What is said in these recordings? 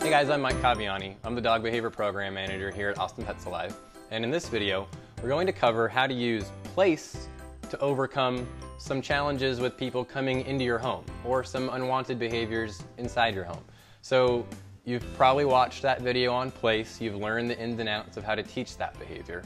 Hey guys, I'm Mike Caviani. I'm the Dog Behavior Program Manager here at Austin Pets Alive. And in this video, we're going to cover how to use place to overcome some challenges with people coming into your home or some unwanted behaviors inside your home. So you've probably watched that video on place. You've learned the ins and outs of how to teach that behavior.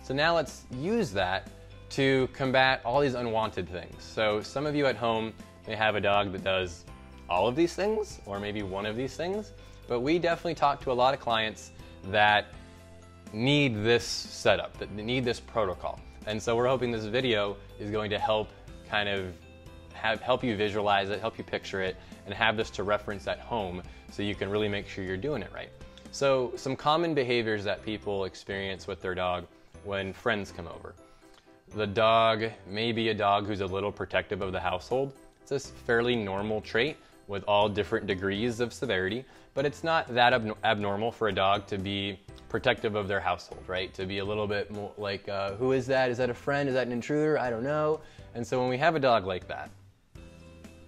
So now let's use that to combat all these unwanted things. So some of you at home may have a dog that does all of these things or maybe one of these things. But we definitely talk to a lot of clients that need this setup, that need this protocol. And so we're hoping this video is going to help kind of help you visualize it, help you picture it, and have this to reference at home so you can really make sure you're doing it right. So some common behaviors that people experience with their dog when friends come over. The dog may be a dog who's a little protective of the household. It's a fairly normal trait with all different degrees of severity, but it's not that abnormal for a dog to be protective of their household, right? To be a little bit more like, who is that? Is that a friend? Is that an intruder? I don't know. And so when we have a dog like that,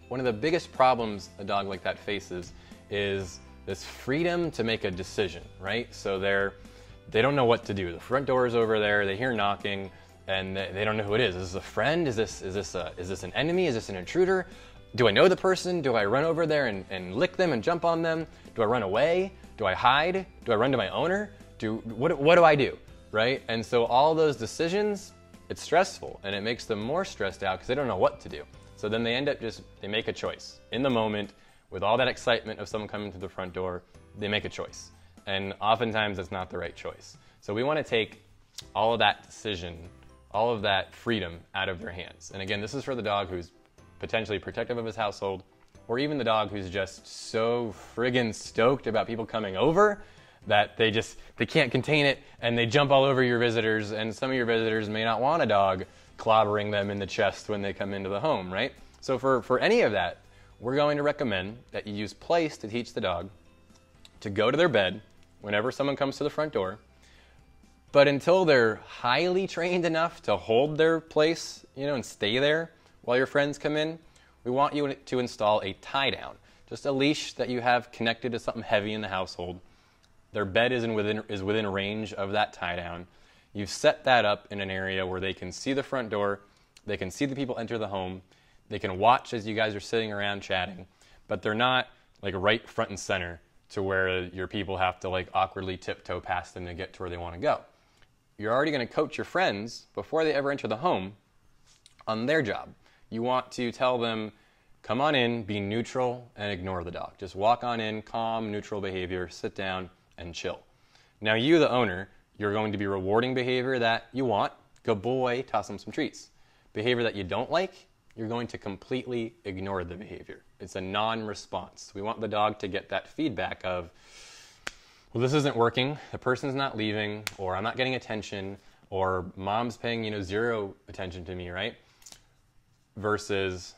one of the biggest problems a dog like that faces is this freedom to make a decision, right? So they don't know what to do. The front door is over there, they hear knocking, and they don't know who it is. Is this a friend? Is this an enemy? Is this an intruder? Do I know the person? Do I run over there and lick them and jump on them? Do I run away? Do I hide? Do I run to my owner? What do I do, right? And so all those decisions, it's stressful, and it makes them more stressed out because they don't know what to do. So then they end up they make a choice. In the moment, with all that excitement of someone coming to the front door, they make a choice. And oftentimes it's not the right choice. So we want to take all of that decision, all of that freedom out of their hands. And again, this is for the dog who's potentially protective of his household, or even the dog who's just so friggin' stoked about people coming over that they can't contain it and they jump all over your visitors, and some of your visitors may not want a dog clobbering them in the chest when they come into the home, right? So for any of that, we're going to recommend that you use place to teach the dog to go to their bed whenever someone comes to the front door, but until they're highly trained enough to hold their place, and stay there while your friends come in, we want you to install a tie down, just a leash that you have connected to something heavy in the household. Their bed is within range of that tie down. You've set that up in an area where they can see the front door, they can see the people enter the home, they can watch as you guys are sitting around chatting, but they're not like right front and center to where your people have to like awkwardly tiptoe past them to get to where they want to go. You're already going to coach your friends before they ever enter the home on their job. You want to tell them, come on in, be neutral, and ignore the dog. Just walk on in, calm, neutral behavior, sit down, and chill. Now you, the owner, you're going to be rewarding behavior that you want. Good boy, toss them some treats. Behavior that you don't like, you're going to completely ignore the behavior. It's a non-response. We want the dog to get that feedback of, well, this isn't working, the person's not leaving, or I'm not getting attention, or mom's paying, zero attention to me, right? Versus,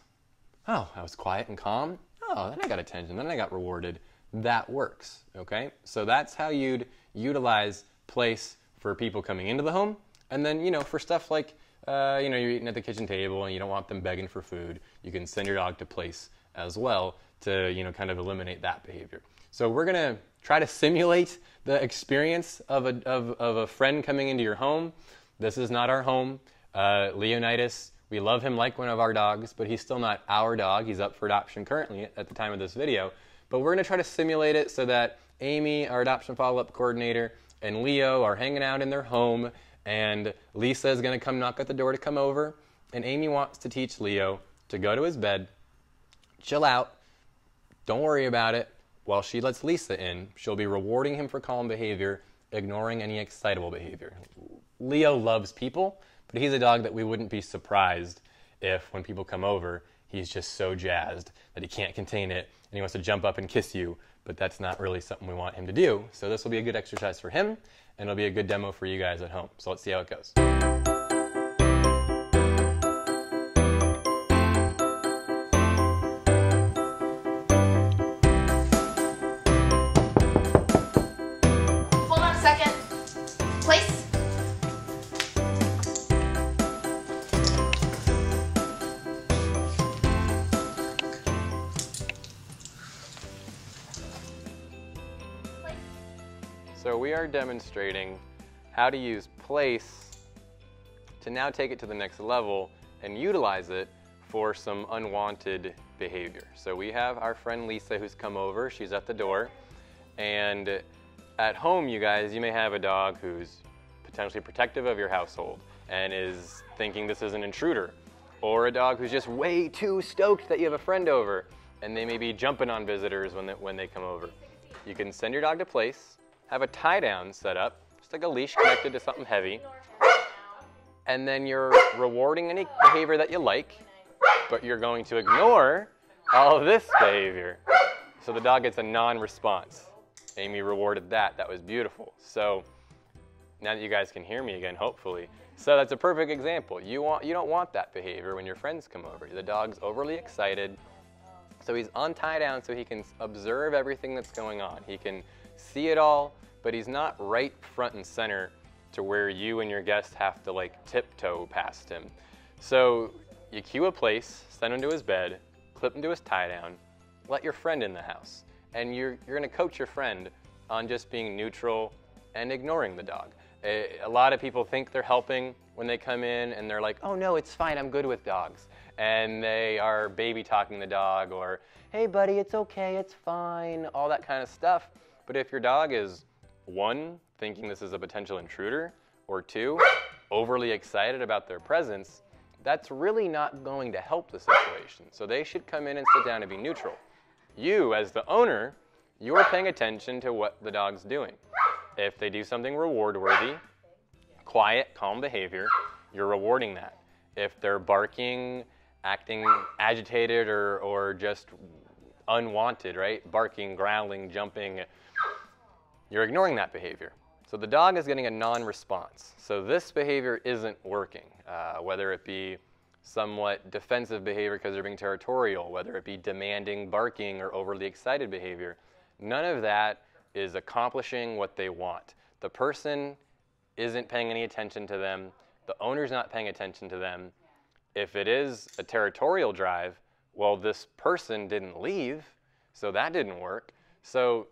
oh, I was quiet and calm. Oh, then I got attention, then I got rewarded. That works, okay? So that's how you'd utilize place for people coming into the home. And then, for stuff like, you're eating at the kitchen table and you don't want them begging for food, you can send your dog to place as well to, kind of eliminate that behavior. So we're gonna try to simulate the experience of a friend coming into your home. This is not our home. Leonidas, we love him like one of our dogs, but he's still not our dog. He's up for adoption currently at the time of this video. But we're going to try to simulate it so that Amy, our adoption follow-up coordinator, and Leo are hanging out in their home, and Lisa is going to come knock at the door to come over, and Amy wants to teach Leo to go to his bed, chill out, don't worry about it. While she lets Lisa in, she'll be rewarding him for calm behavior, ignoring any excitable behavior. Leo loves people, but he's a dog that we wouldn't be surprised if, when people come over, he's just so jazzed that he can't contain it and he wants to jump up and kiss you, but that's not really something we want him to do. So this will be a good exercise for him, and it'll be a good demo for you guys at home. So let's see how it goes. Hold on a second. Place. So we are demonstrating how to use place to now take it to the next level and utilize it for some unwanted behavior. So we have our friend Lisa who's come over. She's at the door. And at home, you guys, you may have a dog who's potentially protective of your household and is thinking this is an intruder. Or a dog who's just way too stoked that you have a friend over and they may be jumping on visitors when they come over. You can send your dog to place, have a tie down set up, just like a leash connected to something heavy, and then you're rewarding any behavior that you like, but you're going to ignore all of this behavior. So the dog gets a non-response. Amy rewarded that. That was beautiful. So now that you guys can hear me again, hopefully. So that's a perfect example. You don't want that behavior when your friends come over. The dog's overly excited. So he's on tie down so he can observe everything that's going on. He can see it all, but he's not right front and center to where you and your guest have to like tiptoe past him. So you cue a place, send him to his bed, clip him to his tie down, let your friend in the house. And you're gonna coach your friend on just being neutral and ignoring the dog. A lot of people think they're helping when they come in and they're like, oh no, it's fine, I'm good with dogs. And they are baby talking the dog or, hey buddy, it's okay, it's fine, all that kind of stuff. But if your dog is, one, thinking this is a potential intruder, or two, overly excited about their presence, that's really not going to help the situation. So they should come in and sit down and be neutral. You, as the owner, you're paying attention to what the dog's doing. If they do something reward-worthy, quiet, calm behavior, you're rewarding that. If they're barking, acting agitated, or just unwanted, right? Barking, growling, jumping, you're ignoring that behavior. So the dog is getting a non-response. So this behavior isn't working, whether it be somewhat defensive behavior because they're being territorial, whether it be demanding barking or overly excited behavior. None of that is accomplishing what they want. The person isn't paying any attention to them. The owner's not paying attention to them. If it is a territorial drive, well, this person didn't leave, so that didn't work. So,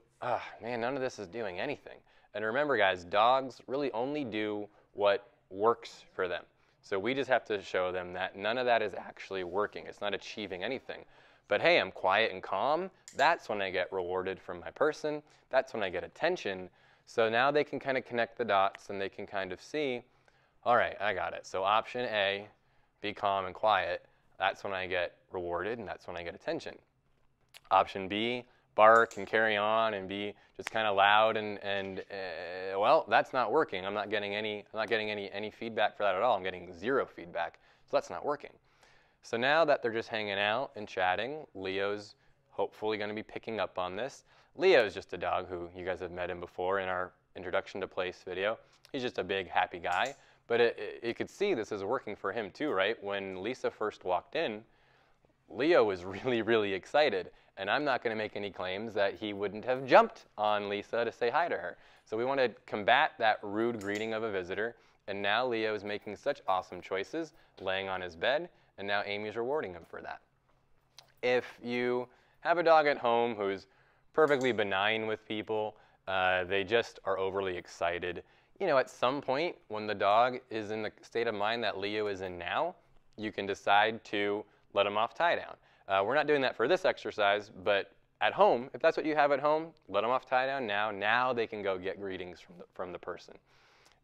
man, none of this is doing anything. And remember, guys, dogs really only do what works for them. So we just have to show them that none of that is actually working. It's not achieving anything. But hey, I'm quiet and calm. That's when I get rewarded from my person. That's when I get attention. So now they can kind of connect the dots and they can kind of see, all right, I got it. So option A, be calm and quiet. That's when I get rewarded and that's when I get attention. Option B, bark and carry on and be just kind of loud and well, that's not working. I'm not getting any feedback for that at all. I'm getting zero feedback. So that's not working. So now that they're just hanging out and chatting, Leo's hopefully going to be picking up on this. Leo is just a dog who you guys have met him before in our introduction to place video. He's just a big happy guy, but you could see this is working for him too, right? When Lisa first walked in, Leo was really, really excited, and I'm not going to make any claims that he wouldn't have jumped on Lisa to say hi to her. So we want to combat that rude greeting of a visitor, and now Leo is making such awesome choices, laying on his bed, and now Amy's rewarding him for that. If you have a dog at home who's perfectly benign with people, they just are overly excited, you know, at some point when the dog is in the state of mind that Leo is in now, you can decide to let him off tie down. We're not doing that for this exercise, but at home, if that's what you have at home, let them off tie down now. Now they can go get greetings from the person.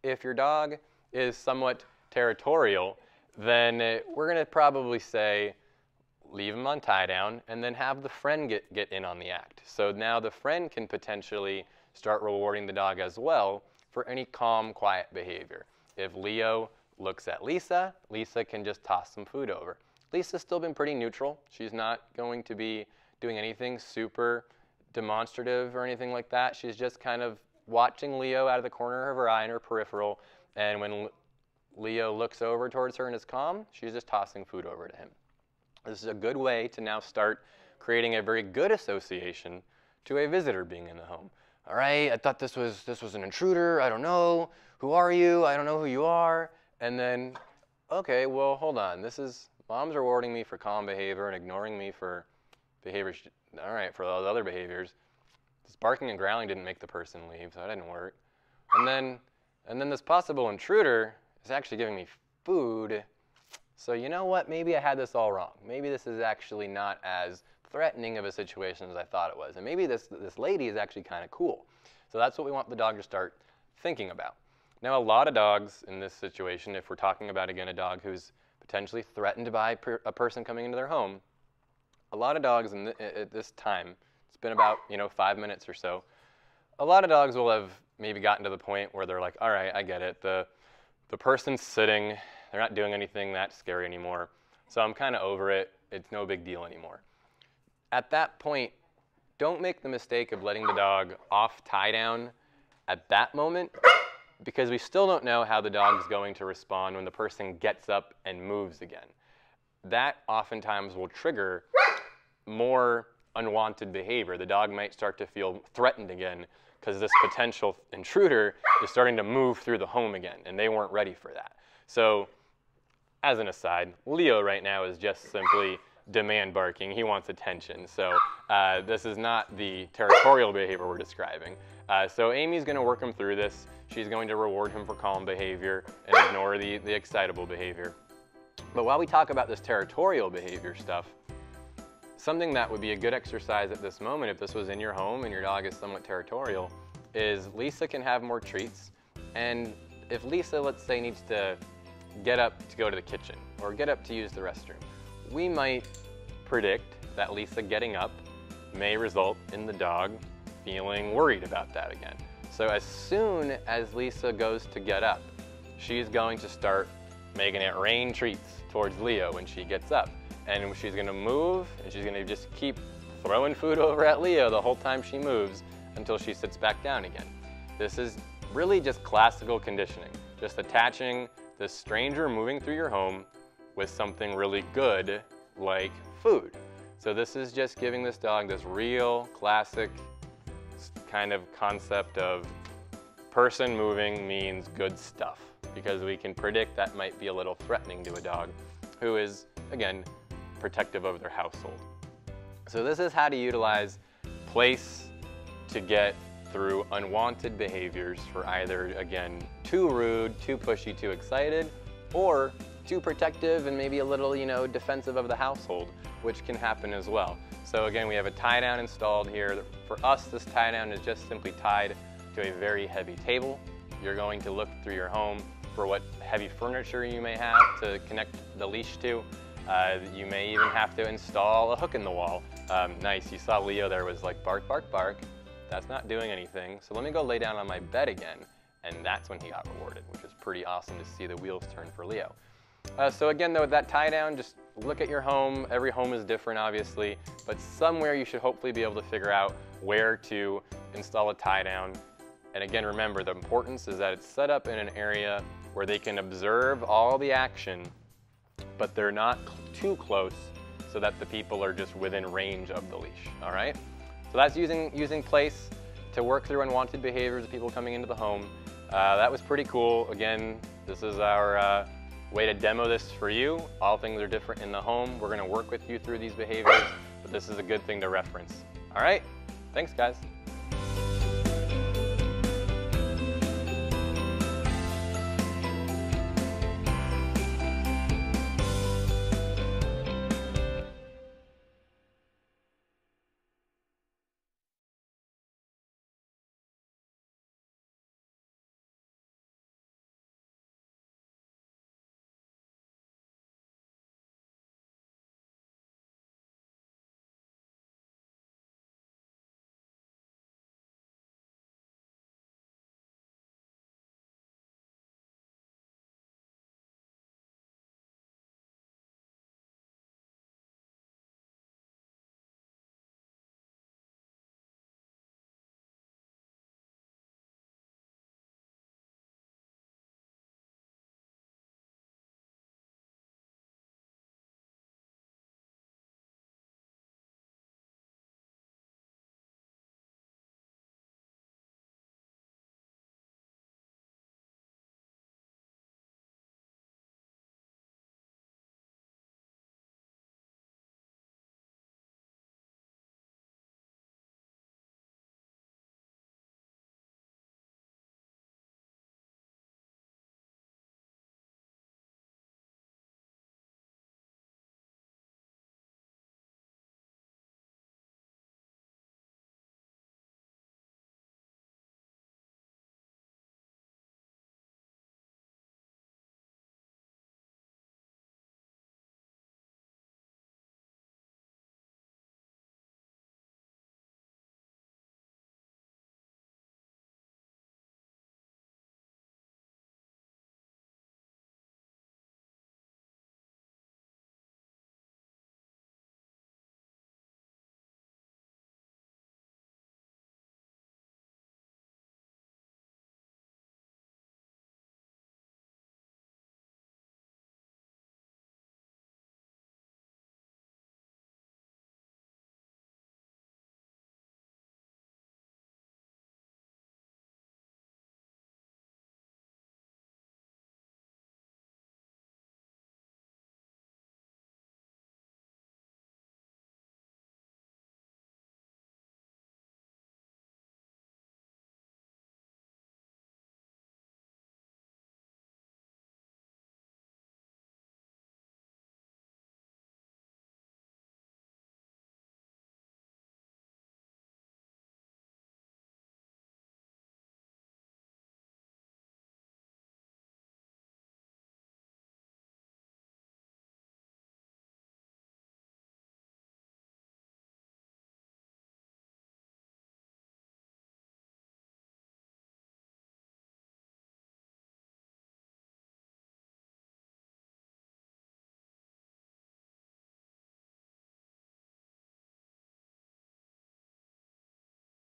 If your dog is somewhat territorial, then we're going to probably say leave him on tie down and then have the friend get in on the act. So now the friend can potentially start rewarding the dog as well for any calm, quiet behavior. If Leo looks at Lisa, Lisa can just toss some food over. Lisa's still been pretty neutral. She's not going to be doing anything super demonstrative or anything like that. She's just kind of watching Leo out of the corner of her eye in her peripheral. And when Leo looks over towards her and is calm, she's just tossing food over to him. This is a good way to now start creating a very good association to a visitor being in the home. All right, I thought this was an intruder. I don't know. Who are you? I don't know who you are. And then, okay, well, hold on. Mom's rewarding me for calm behavior and ignoring me for behaviors, all right, for those other behaviors. this barking and growling didn't make the person leave, so that didn't work. And then this possible intruder is actually giving me food. So you know what? Maybe I had this all wrong. Maybe this is actually not as threatening of a situation as I thought it was. And maybe this lady is actually kind of cool. So that's what we want the dog to start thinking about. Now, a lot of dogs in this situation, if we're talking about, again, a dog who's potentially threatened by a person coming into their home, a lot of dogs at this time, it's been about 5 minutes or so, a lot of dogs will have maybe gotten to the point where they're like, all right, I get it. The person's sitting, they're not doing anything that scary anymore, so I'm kind of over it. It's no big deal anymore. At that point, don't make the mistake of letting the dog off tie down at that moment, because we still don't know how the dog's going to respond when the person gets up and moves again. That oftentimes will trigger more unwanted behavior. The dog might start to feel threatened again because this potential intruder is starting to move through the home again, and they weren't ready for that. So, as an aside, Leo right now is just simply demand barking. He wants attention. So this is not the territorial behavior we're describing. So Amy's going to work him through this. She's going to reward him for calm behavior and ignore the excitable behavior. But while we talk about this territorial behavior stuff, something that would be a good exercise at this moment, if this was in your home and your dog is somewhat territorial, is Lisa can have more treats. And if Lisa, let's say, needs to get up to go to the kitchen or get up to use the restroom, we might predict that Lisa getting up may result in the dog feeling worried about that again. So as soon as Lisa goes to get up, she's going to start making it rain treats towards Leo when she gets up. And she's going to move, and she's going to just keep throwing food over at Leo the whole time she moves until she sits back down again. This is really just classical conditioning, just attaching this stranger moving through your home with something really good like food. So this is just giving this dog this real classic kind of concept of person moving means good stuff, because we can predict that might be a little threatening to a dog who is, again, protective of their household. So this is how to utilize place to get through unwanted behaviors for either, again, too rude, too pushy, too excited, or too protective and maybe a little, defensive of the household, which can happen as well. So again, we have a tie down installed here. For us, this tie down is just simply tied to a very heavy table. You're going to look through your home for what heavy furniture you may have to connect the leash to. You may even have to install a hook in the wall. Nice, you saw Leo there was like bark, bark, bark. That's not doing anything. So let me go lay down on my bed again. And that's when he got rewarded, which is pretty awesome to see the wheels turn for Leo. So again, though, with that tie down, just look at your home. Every home is different, obviously, but somewhere you should hopefully be able to figure out where to install a tie down. And again, remember, the importance is that it's set up in an area where they can observe all the action, but they're not too close so that the people are just within range of the leash, all right? So that's using place to work through unwanted behaviors of people coming into the home. That was pretty cool. Again, this is our way to demo this for you. All things are different in the home. We're gonna work with you through these behaviors, but this is a good thing to reference. All right, thanks guys.